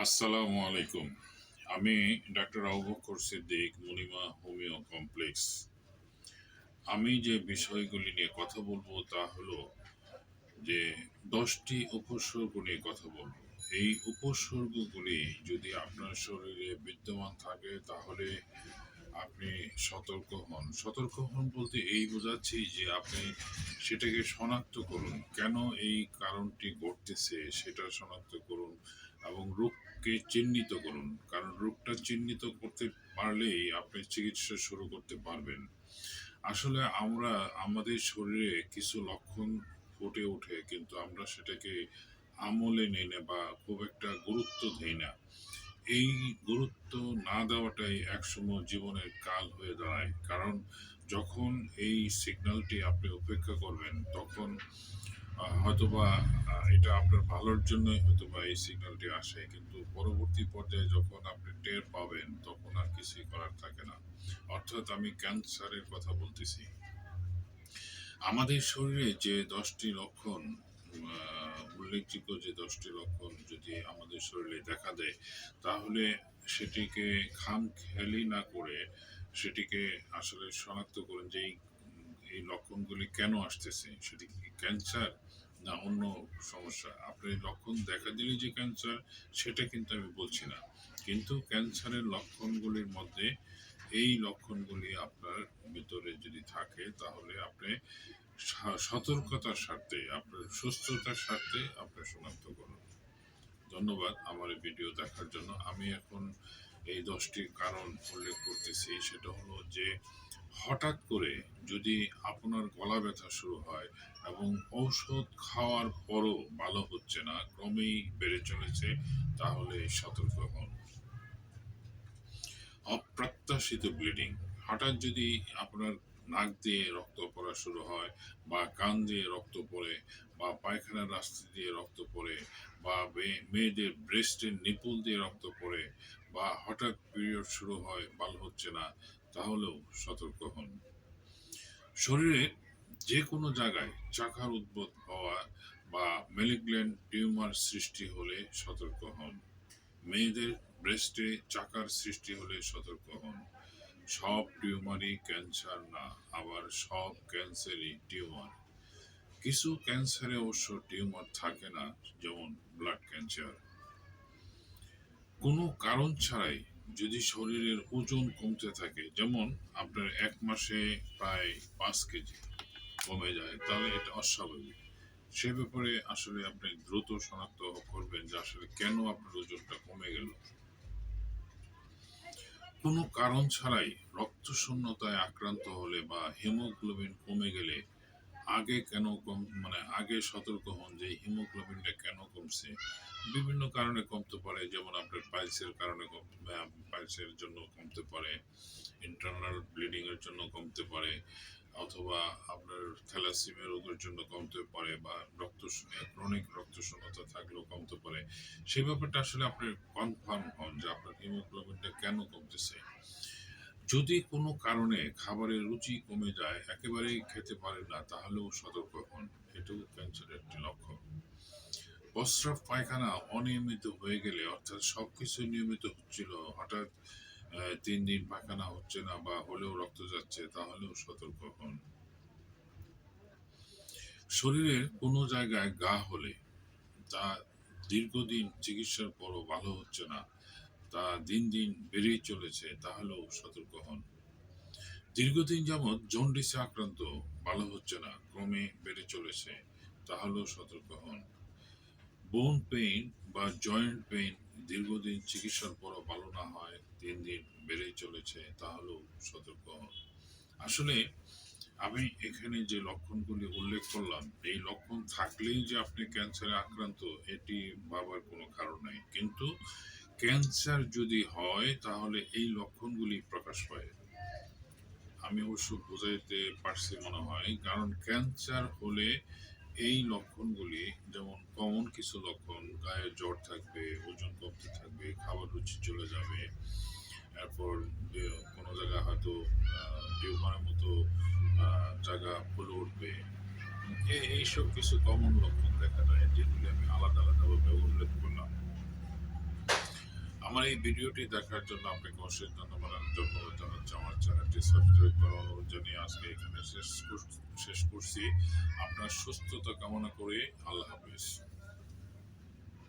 আসসালামু আলাইকুম। আমি doctor Abu Bakar Siddique, Munima homeo complex. আমি যে বিষয়গুলি নিয়ে কথা বলবো তা হলো যে 10টি উপসর্গ নিয়ে কথা বলবো। এই উপসর্গগুলি যদি আপনার শরীরে বিদ্যমান থাকে তাহলে আপনি সতর্ক হন। সতর্ক হন বলতে এই বোঝাচ্ছি যে আপনি সেটাকে শনাক্ত করুন। কেন এই কারণটি ঘটতেছে সেটা শনাক্ত করুন এবং রোগকে চিহ্নিত করুন। কারণ রোগটা চিহ্নিত করতে পারলেই আপনি চিকিৎসা শুরু করতে পারবেন। আসলে আমরা আমাদের শরীরে কিছু লক্ষণ ফুটে ওঠে কিন্তু আমরা সেটাকে আমলে নেই না বা খুব একটা গুরুত্ব দেই না। এই গুরুত্ব না দেওয়াটাই একসময় জীবনের কাল হয়ে দাঁড়ায়। কারণ যখন এই সিগন্যালটি আপনি উপেক্ষা করবেন তখন হয়তোবা এটা আপনার ভালোর জন্যই হয়তোবা এই সিগন্যালটি আসে। কিন্তু পরবর্তী পর্যায়ে যখন আপনি টের পাবেন তখন আর কিছুই করার থাকে না। অর্থাৎ আমি ক্যান্সারের কথা বলতেছি। আমাদের শরীরে যে 10টি লক্ষণ উল্লেখযোগ্য যে 10টি লক্ষণ যদি আমাদের শরীরে দেখা দেয় তাহলে সেটিকে খামখেয়ালি না করে সেটিকে আসলে শনাক্ত করুন যে এই লক্ষণগুলি কেন আসতেছে, সেটি কি ক্যান্সার না অন্য সমস্যা। আপনার এই লক্ষণ দেখা দিলে যে ক্যান্সার সেটা কিন্তু আমি বলছি না, কিন্তু ক্যান্সারের লক্ষণগুলির মধ্যে এই লক্ষণগুলি আপনার ভিতরে যদি থাকে তাহলে আপনি সতর্কতার স্বার্থে আপনার সুস্থতার স্বার্থে আপনি শনাক্ত করুন। ধন্যবাদ আমার এই ভিডিও দেখার জন্য। আমি এখন এই 10টি কারণ উল্লেখ করতেছি। সেটা হলো যে হঠাৎ করে যদি আপনার গলা ব্যথা শুরু হয় এবং ঔষধ খাওয়ার পরও ভালো হচ্ছে না, ক্রমেই বেড়ে চলেছে, তাহলে সতর্ক হন। অপ্রত্যাশিত ব্লিডিং, হঠাৎ যদি আপনার নাক দিয়ে রক্ত পড়া শুরু হয় বা কান দিয়ে রক্ত পড়ে বা পায়খানার রাস্তা দিয়ে রক্ত পড়ে বা মেয়েদের ব্রেস্টের নিপুল দিয়ে রক্ত পড়ে বা হঠাৎ পিরিয়ড শুরু হয় ভালো হচ্ছে না, তাহলেও সতর্ক হন। শরীরে যে কোনো জায়গায় চাকার উদ্ভব হওয়া বা ম্যালিগন্যান্ট টিউমার সৃষ্টি হলে সতর্ক হন। মেয়েদের ব্রেস্টে চাকার সৃষ্টি হলে সতর্ক হন। সব টিউমারই ক্যান্সার না, আবার সব ক্যান্সারই টিউমার। কিছু ক্যান্সারে অবশ্য টিউমার থাকে না, যেমন ব্লাড ক্যান্সার। কোনো কারণ ছাড়াই যদি শরীরের ওজন কমতে থাকে, যেমন আপনার 1 মাসে প্রায় 5 কেজি কমে যায়, তাহলে এটা অস্বাভাবিক। সে ব্যাপারে আসলে আপনি দ্রুত শনাক্ত করবেন যে আসলে কেন আপনার ওজনটা কমে গেল। কোনো কারণ ছাড়াই রক্তশূন্যতায় আক্রান্ত হলে বা হিমোগ্লোবিন কমে গেলে আগে কেন কম মানে আগে সতর্ক হন যে হিমোগ্লোবিনটা কেন কমছে। বিভিন্ন কারণে কমতে পারে, যেমন আপনার পাইলসের কারণে পাইলসের জন্য কমতে পারে, ইন্টারনাল ব্লিডিং এর জন্য কমতে পারে, অথবা আপনার থ্যালাসিমিয়া রোগের জন্য কমতে পারে বা ক্রনিক রক্তশূন্যতা থাকলেও কমতে পারে। সেই ব্যাপারটা আসলে আপনি কনফার্ম হন যে আপনার হিমোগ্লোবিনটা কেন কমতেছে। যদি কোনো কারণে খাবারের রুচি কমে যায়, একেবারেই খেতে পারেন না, তাহলেও সতর্ক হন। এটাও ক্যান্সারের একটি লক্ষণ। প্রস্রাব পায়খানা অনিয়মিত হয়ে গেলে, অর্থাৎ সবকিছু নিয়মিত হচ্ছিল, হঠাৎ 3 দিন পায়খানা হচ্ছে না বা হলেও রক্ত যাচ্ছে, তাহলেও সতর্ক হন। শরীরের কোনো জায়গায় ঘা হলে তা দীর্ঘদিন চিকিৎসার পরও ভালো হচ্ছে না, তা দিন দিন বেড়েই চলেছে, তাহলেও সতর্ক হন। দীর্ঘদিন যাবৎ জন্ডিসে আক্রান্ত, ভালো হচ্ছে না, ক্রমে বেড়ে চলেছে, তাহলেও সতর্ক হন। বোন পেইন বা জয়েন্ট পেইন দীর্ঘদিন চিকিৎসার পরও ভালো না হয়, দিন দিন বেড়েই চলেছে, তাহলেও সতর্ক হন। আসলে আমি এখানে যে লক্ষণগুলি উল্লেখ করলাম, এই লক্ষণ থাকলেই যে আপনি ক্যান্সারে আক্রান্ত এটি ভাবার কোনো কারণ নেই, কিন্তু ক্যান্সার যদি হয় তাহলে এই লক্ষণগুলি প্রকাশ পায়। আমি অবশ্য বোঝাইতে পারছি মনে হয়, কারণ ক্যান্সার হলে এই লক্ষণগুলি, যেমন কমন কিছু লক্ষণ, গায়ে জ্বর থাকবে, ওজন কমতে থাকবে, খাবার রুচি চলে যাবে, এরপর কোনো জায়গায় হয়তো টিউমারের মতো জায়গা ফুলে উঠবে, এইসব কিছু কমন লক্ষণ দেখা যায়, যেগুলি আমি আলাদা আলাদাভাবে উল্লেখ করলাম। আমার এই ভিডিওটি দেখার জন্য আপনাকে অশেষ ধন্যবাদ জানাচ্ছি। আমার চ্যানেলটি সাবস্ক্রাইব করার অনুরোধ জানিয়ে আজকে এখানে শেষ করছি। আপনার সুস্থতা কামনা করে আল্লাহ হাফেজ।